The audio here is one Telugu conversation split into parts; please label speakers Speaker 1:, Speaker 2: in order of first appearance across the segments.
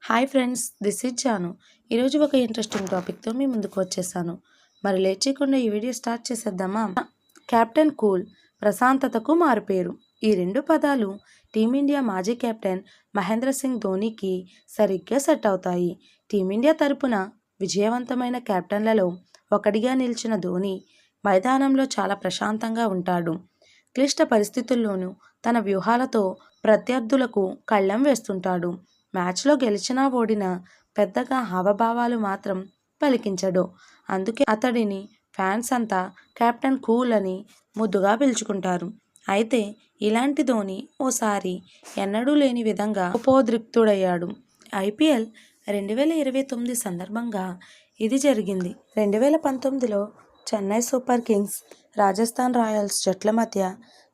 Speaker 1: Hi friends, this is Janu. ఈరోజు ఒక ఇంట్రెస్టింగ్ టాపిక్తో మీ ముందుకు వచ్చేసాను. మరి లేట్ చేయకుండా ఈ వీడియో స్టార్ట్ చేసేద్దామా? కెప్టెన్ కూల్, ప్రశాంతతకు మారుపేరు. ఈ రెండు పదాలు టీమిండియా మాజీ కెప్టెన్ మహేంద్ర సింగ్ ధోనీకి సరిగ్గా సెట్ అవుతాయి. టీమిండియా తరపున విజయవంతమైన కెప్టెన్లలో ఒకటిగా నిలిచిన ధోనీ మైదానంలో చాలా ప్రశాంతంగా ఉంటాడు. క్లిష్ట పరిస్థితుల్లోనూ తన వ్యూహాలతో ప్రత్యర్థులకు కళ్ళెం వేస్తుంటాడు. మ్యాచ్లో గెలిచినా ఓడినా పెద్దగా హావభావాలు మాత్రం పలికించడు. అందుకే అతడిని ఫ్యాన్స్ అంతా కెప్టెన్ కూల్ అని ముద్దుగా పిలుచుకుంటారు. అయితే ఇలాంటి ధోనీ ఓసారి ఎన్నడూ లేని విధంగా కోపోద్రిక్తుడయ్యాడు. ఐపీఎల్ 2029 సందర్భంగా ఇది జరిగింది. 2019లో Chennai super kings, Rajasthan royals జట్ల మధ్య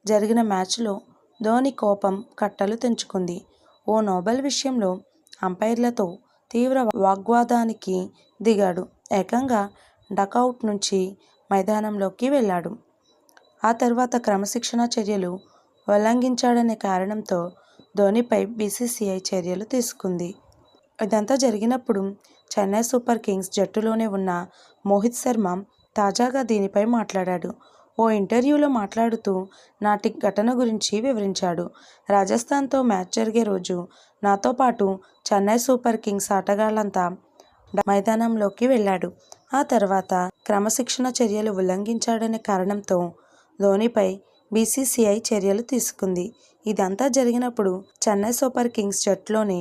Speaker 1: జరిగిన మ్యాచ్లో ధోనీ కోపం కట్టలు తెంచుకుంది. ఓ నోబెల్ విషయంలో అంపైర్లతో తీవ్ర వాగ్వాదానికి దిగాడు. ఏకంగా డకౌట్ నుంచి మైదానంలోకి వెళ్ళాడు. ఆ తర్వాత క్రమశిక్షణా చర్యలు ఉల్లంఘించాడనే కారణంతో ధోనీపై బీసీసీఐ చర్యలు తీసుకుంది. ఇదంతా జరిగినప్పుడు చెన్నై సూపర్ కింగ్స్ జట్టులోనే ఉన్న మోహిత్ శర్మ తాజాగా దీనిపై మాట్లాడాడు. ఓ ఇంటర్వ్యూలో మాట్లాడుతూ నాటి ఘటన గురించి వివరించాడు. రాజస్థాన్తో మ్యాచ్ జరిగే రోజు నాతో పాటు చెన్నై సూపర్ కింగ్స్ ఆటగాళ్లంతా మైదానంలోకి వెళ్ళాడు. ఆ తర్వాత క్రమశిక్షణ చర్యలు ఉల్లంఘించాడనే కారణంతో ధోనీపై బీసీసీఐ చర్యలు తీసుకుంది. ఇదంతా జరిగినప్పుడు చెన్నై సూపర్ కింగ్స్ జట్టులోనే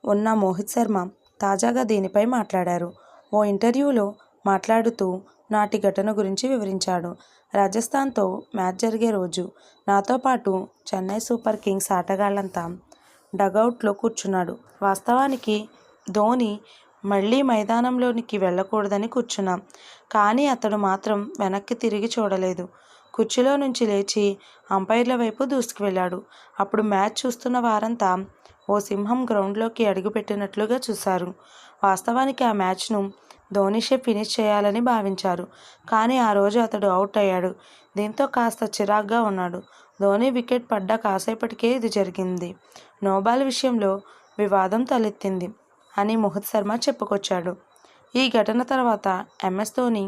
Speaker 1: ఉన్న మోహిత్ శర్మ తాజాగా దీనిపై మాట్లాడారు. ఓ ఇంటర్వ్యూలో మాట్లాడుతూ నాటి ఘటన గురించి వివరించాడు. రాజస్థాన్తో మ్యాచ్ జరిగే రోజు నాతో పాటు చెన్నై సూపర్ కింగ్స్ ఆటగాళ్లంతా డగౌట్లో కూర్చున్నాడు. వాస్తవానికి ధోనీ మళ్లీ మైదానంలోనికి వెళ్ళకూడదని కూర్చున్నాం. కానీ అతడు మాత్రం వెనక్కి తిరిగి చూడలేదు. కుర్చీలో నుంచి లేచి అంపైర్ల వైపు దూసుకు వెళ్ళాడు. అప్పుడు మ్యాచ్ చూస్తున్న వారంతా ఓ సింహం గ్రౌండ్లోకి అడుగుపెట్టినట్లుగా చూశారు. వాస్తవానికి ఆ మ్యాచ్ను ధోనీషే ఫినిష్ చేయాలని భావించారు. కానీ ఆ రోజు అతడు అవుట్ అయ్యాడు. దీంతో కాస్త చిరాగ్గా ఉన్నాడు. ధోనీ వికెట్ పడ్డ కాసేపటికే ఇది జరిగింది. నోబాల్ విషయంలో వివాదం తలెత్తింది అని మోహిత్ శర్మ చెప్పుకొచ్చాడు. ఈ ఘటన తర్వాత ఎంఎస్ ధోనీ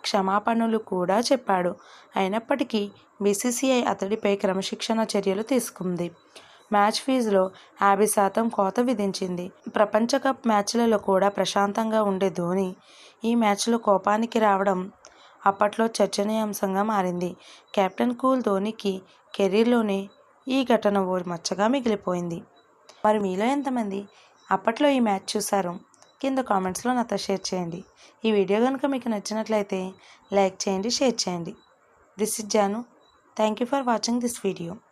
Speaker 1: క్షమాపణలు కూడా చెప్పాడు. అయినప్పటికీ బీసీసీఐ అతడిపై క్రమశిక్షణ చర్యలు తీసుకుంది. మ్యాచ్ ఫీజులో 50% కోత విధించింది. ప్రపంచ కప్ మ్యాచ్లలో కూడా ప్రశాంతంగా ఉండే ధోనీ ఈ మ్యాచ్లో కోపానికి రావడం అప్పట్లో చర్చనీయాంశంగా మారింది. కెప్టెన్ కూల్ ధోనీకి కెరీర్లోనే ఈ ఘటన ఓ మచ్చగా మిగిలిపోయింది. మరి మీలో ఎంతమంది అప్పట్లో ఈ మ్యాచ్ చూశారు? కింద కామెంట్స్లో నాతో షేర్ చేయండి. ఈ వీడియో కనుక మీకు నచ్చినట్లయితే లైక్ చేయండి, షేర్ చేయండి. This is Janu. Thank you for watching this video.